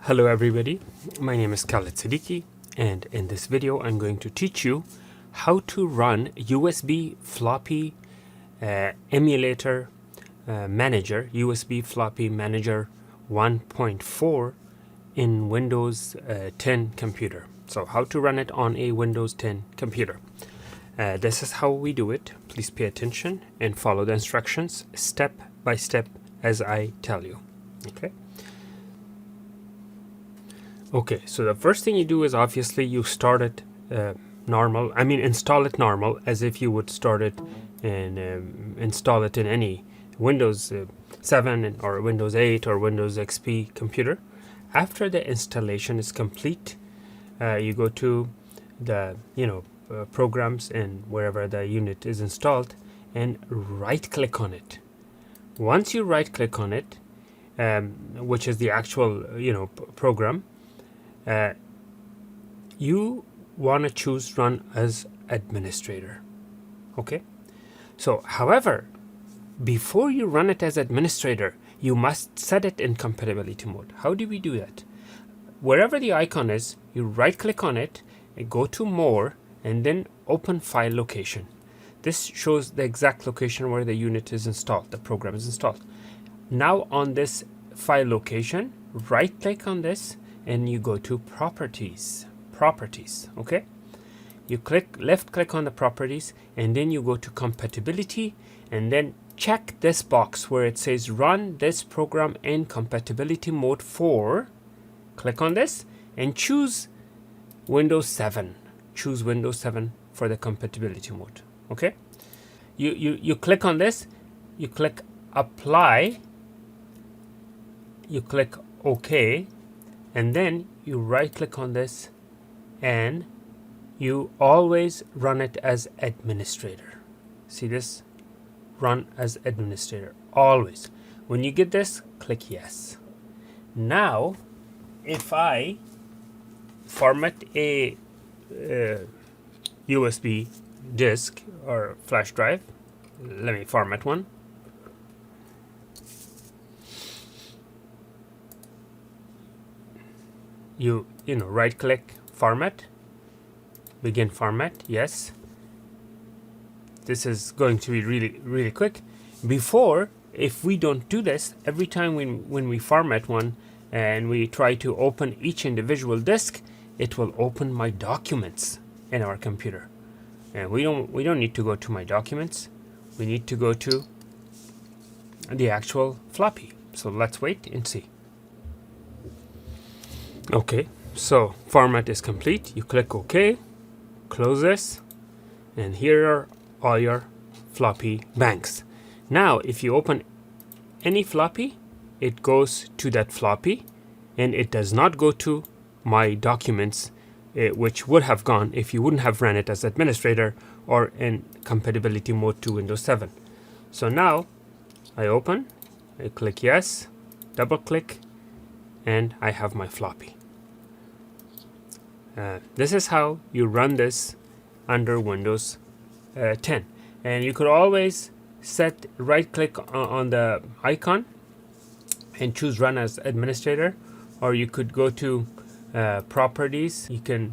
Hello everybody, my name is Khaled Siddiqui, and in this video I'm going to teach you how to run USB floppy emulator manager, USB floppy manager 1.4 in Windows 10 computer. So how to run it on a Windows 10 computer. This is how we do it. Please pay attention and follow the instructions step by step as I tell you. Okay, so the first thing you do is obviously you start it normal. I mean, install it normal as if you would start it and install it in any Windows 7 or Windows 8 or Windows XP computer. After the installation is complete, you go to the programs and wherever the unit is installed and right click on it. Once you right click on it, which is the actual program, you want to choose run as administrator. Okay, so however, before you run it as administrator, you must set it in compatibility mode. How do we do that? Wherever the icon is, you right click on it and go to more and then open file location. This shows the exact location where the unit is installed, the program is installed. Now on this file location, right click on this and you go to properties. Okay, you left click on the properties and then you go to compatibility and then check this box where it says run this program in compatibility mode 4. Click on this and choose Windows 7. Choose Windows 7 for the compatibility mode. Okay, you click on this, you click apply, you click OK, and then you right click on this and you always run it as administrator. See this? Run as administrator always. When you get this, click yes. Now if I format a USB disk or flash drive, let me format one. You right click, format, begin format, yes. This is going to be really quick. Before, if we don't do this, every time when we format one and we try to open each individual disk, it will open my documents in our computer. And we don't need to go to my documents. We need to go to the actual floppy. So let's wait and see. Okay, so format is complete. You click OK, close this, and here are all your floppy banks. Now if you open any floppy, it goes to that floppy and it does not go to my documents, which would have gone if you wouldn't have ran it as administrator or in compatibility mode to Windows 7. So now I open, I click yes, double click, and I have my floppy. This is how you run this under Windows 10. And you could always right click on the icon and choose run as administrator, or you could go to properties. You can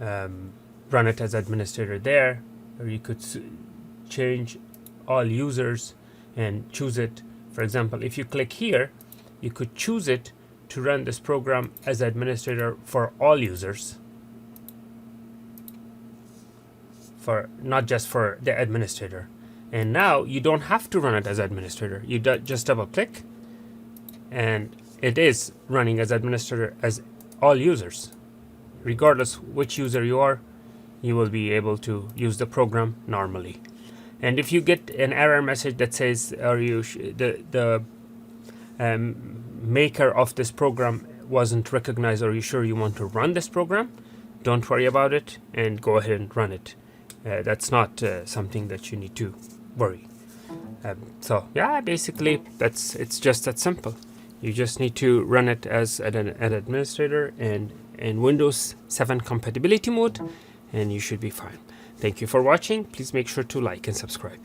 run it as administrator there, or you could change all users and choose it. For example, if you click here, you could choose it to run this program as administrator for all users, for not just for the administrator. And now you don't have to run it as administrator. You just double click and it is running as administrator as all users. Regardless which user you are, you will be able to use the program normally. And if you get an error message that says the maker of this program wasn't recognized, or you sure you want to run this program, don't worry about it and go ahead and run it. That's not something that you need to worry. So yeah, basically it's just that simple. You just need to run it as an administrator and in Windows 7 compatibility mode, and you should be fine. Thank you for watching. Please make sure to like and subscribe.